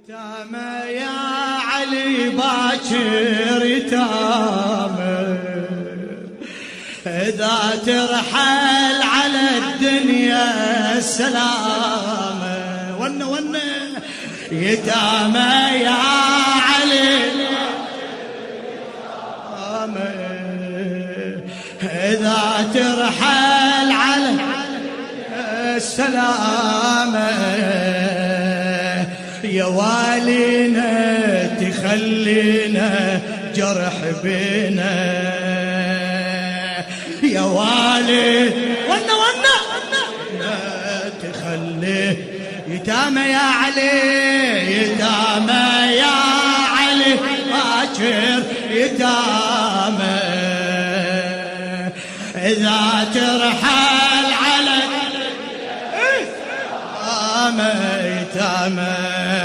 يتامى يا علي باكر يتامى، إذا ترحل على الدنيا السلامة. ون يتامى يا علي إذا ترحل على السلامة، يا والينا تخلينا جرح بينا، يا والي ونا تخلي يتامى يا علي